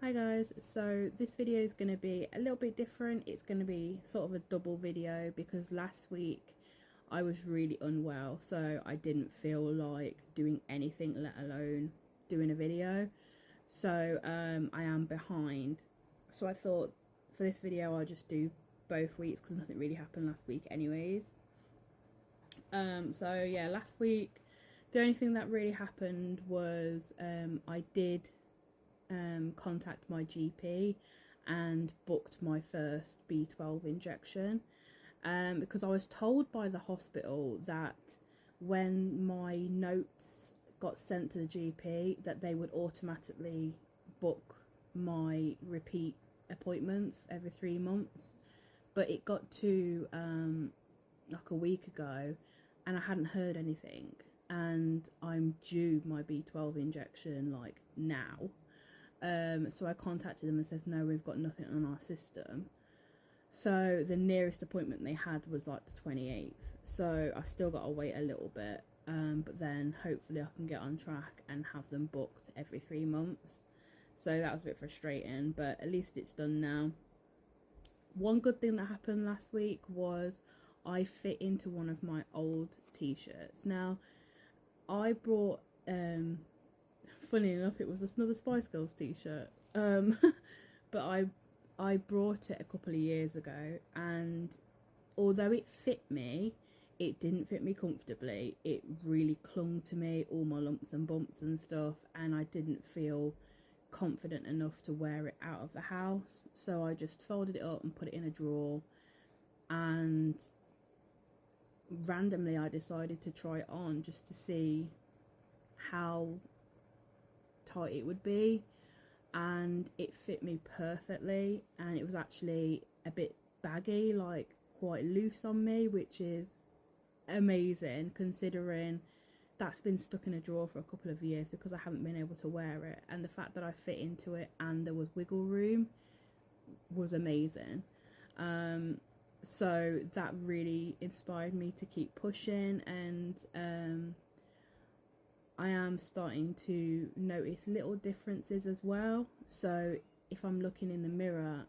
Hi guys, so this video is going to be a little bit different. It's going to be sort of a double video because last week I was really unwell, so I didn't feel like doing anything, let alone doing a video. So I am behind, so I thought for this video I'll just do both weeks because nothing really happened last week anyways. So yeah, last week the only thing that really happened was I did contact my GP and booked my first B12 injection because I was told by the hospital that when my notes got sent to the GP that they would automatically book my repeat appointments every 3 months, but it got to like a week ago and I hadn't heard anything, and I'm due my B12 injection like now. So I contacted them and says, no, we've got nothing on our system. So the nearest appointment they had was like the 28th. So I've still got to wait a little bit. But then hopefully I can get on track and have them booked every 3 months. So that was a bit frustrating, but at least it's done now. One good thing that happened last week was I fit into one of my old t-shirts. Now, I brought funny enough, it was another Spice Girls t-shirt, but I brought it a couple of years ago, and although it fit me, it didn't fit me comfortably. It really clung to me, all my lumps and bumps and stuff, and I didn't feel confident enough to wear it out of the house. So I just folded it up and put it in a drawer, and randomly I decided to try it on just to see how tight it would be, and it fit me perfectly, and it was actually a bit baggy, like quite loose on me, which is amazing considering that's been stuck in a drawer for a couple of years because I haven't been able to wear it, and the fact that I fit into it and there was wiggle room was amazing. So that really inspired me to keep pushing, and I am starting to notice little differences as well. So if I'm looking in the mirror,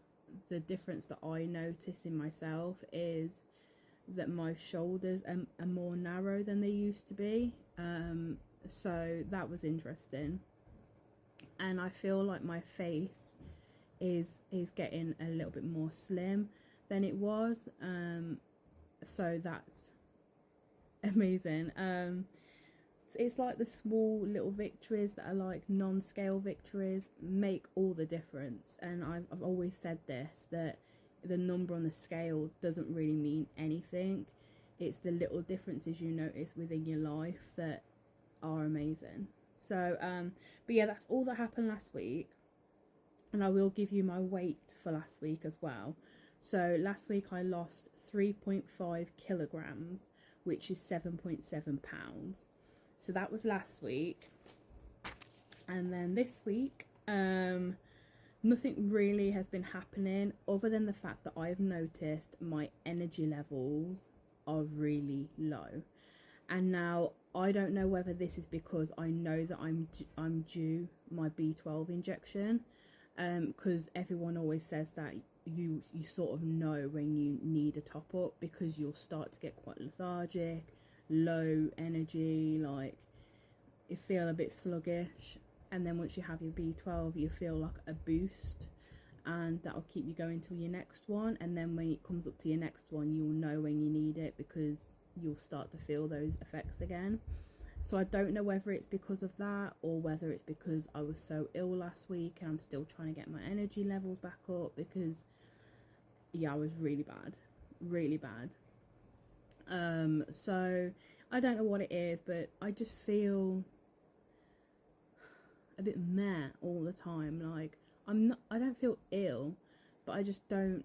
the difference that I notice in myself is that my shoulders are more narrow than they used to be. So that was interesting. And I feel like my face is getting a little bit more slim than it was. So that's amazing. It's like the small little victories that are like non-scale victories make all the difference. And I've always said this, that the number on the scale doesn't really mean anything. It's the little differences you notice within your life that are amazing. So but yeah, that's all that happened last week, and I will give you my weight for last week as well. So last week I lost 3.5 kilograms, which is 7.7 pounds. So that was last week. And then this week, nothing really has been happening other than the fact that I've noticed my energy levels are really low. And now I don't know whether this is because I know that I'm due my B12 injection, because everyone always says that you sort of know when you need a top up because you'll start to get quite lethargic, low energy, like you feel a bit sluggish, and then once you have your B12 you feel like a boost, and that'll keep you going till your next one, and then when it comes up to your next one you'll know when you need it because you'll start to feel those effects again. So I don't know whether it's because of that or whether it's because I was so ill last week and I'm still trying to get my energy levels back up, because yeah, I was really bad. So I don't know what it is, but I just feel a bit meh all the time. Like I don't feel ill, but I just don't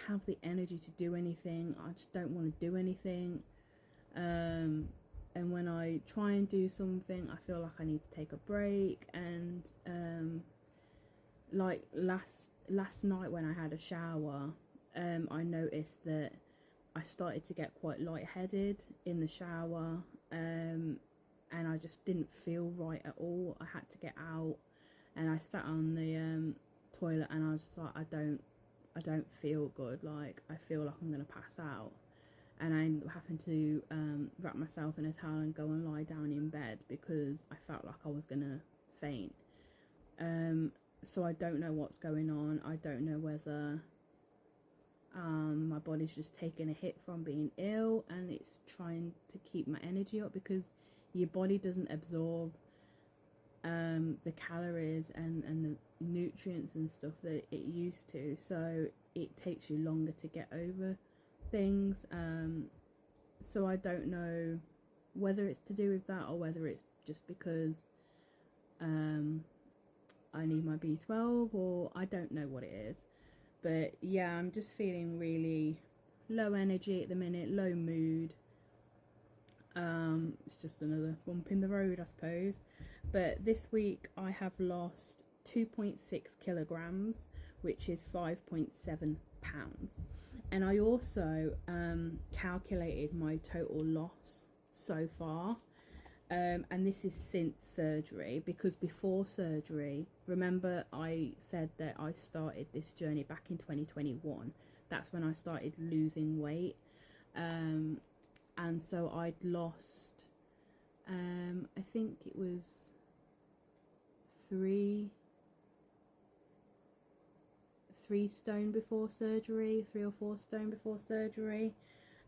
have the energy to do anything. I just don't want to do anything. And when I try and do something, I feel like I need to take a break. And like last night when I had a shower, I noticed that I started to get quite lightheaded in the shower, and I just didn't feel right at all. I had to get out, and I sat on the toilet, and I was just like, I don't feel good. Like, I feel like I'm gonna pass out, and I ended up having to wrap myself in a towel and go and lie down in bed because I felt like I was gonna faint. So I don't know what's going on. I don't know whether my body's just taking a hit from being ill and it's trying to keep my energy up, because your body doesn't absorb the calories and the nutrients and stuff that it used to, so it takes you longer to get over things. So I don't know whether it's to do with that or whether it's just because I need my B12, or I don't know what it is. But yeah, I'm just feeling really low energy at the minute, low mood. It's just another bump in the road, I suppose. But this week I have lost 2.6 kilograms, which is 5.7 pounds. And I also calculated my total loss so far. And this is since surgery, because before surgery, remember I said that I started this journey back in 2021. That's when I started losing weight. And so I'd lost, I think it was 3 stone before surgery, 3 or 4 stone before surgery.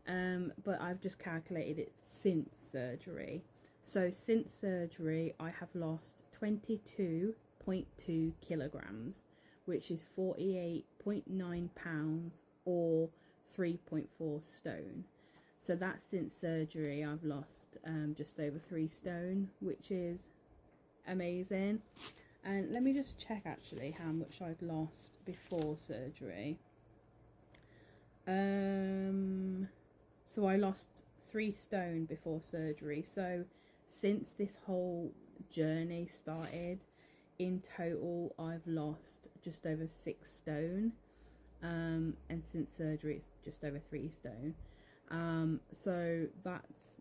But I've just calculated it since surgery. So since surgery, I have lost 22.2 kilograms, which is 48.9 pounds or 3.4 stone. So that's since surgery. I've lost just over 3 stone, which is amazing. And let me just check actually how much I'd lost before surgery. So I lost 3 stone before surgery. So since this whole journey started, in total I've lost just over 6 stone. And since surgery it's just over 3 stone. So that's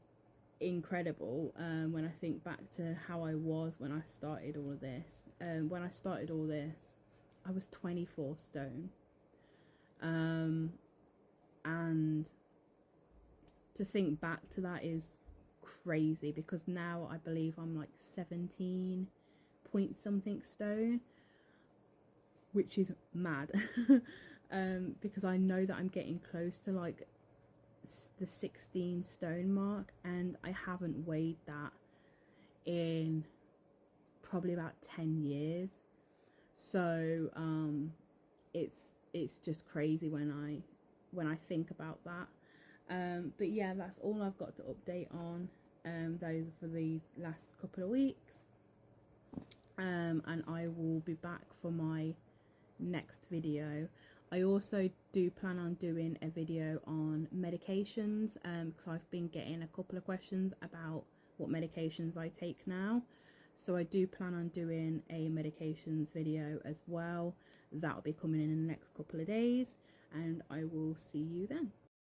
incredible when I think back to how I was when I started all of this. When I started all this, I was 24 stone. And to think back to that is crazy, because now I believe I'm like 17 point something stone, which is mad. Because I know that I'm getting close to like the 16 stone mark, and I haven't weighed that in probably about 10 years. So it's just crazy when I think about that. But yeah, that's all I've got to update on. Those are for these last couple of weeks, and I will be back for my next video. I also do plan on doing a video on medications, because I've been getting a couple of questions about what medications I take now. So I do plan on doing a medications video as well. That'll be coming in the next couple of days, and I will see you then.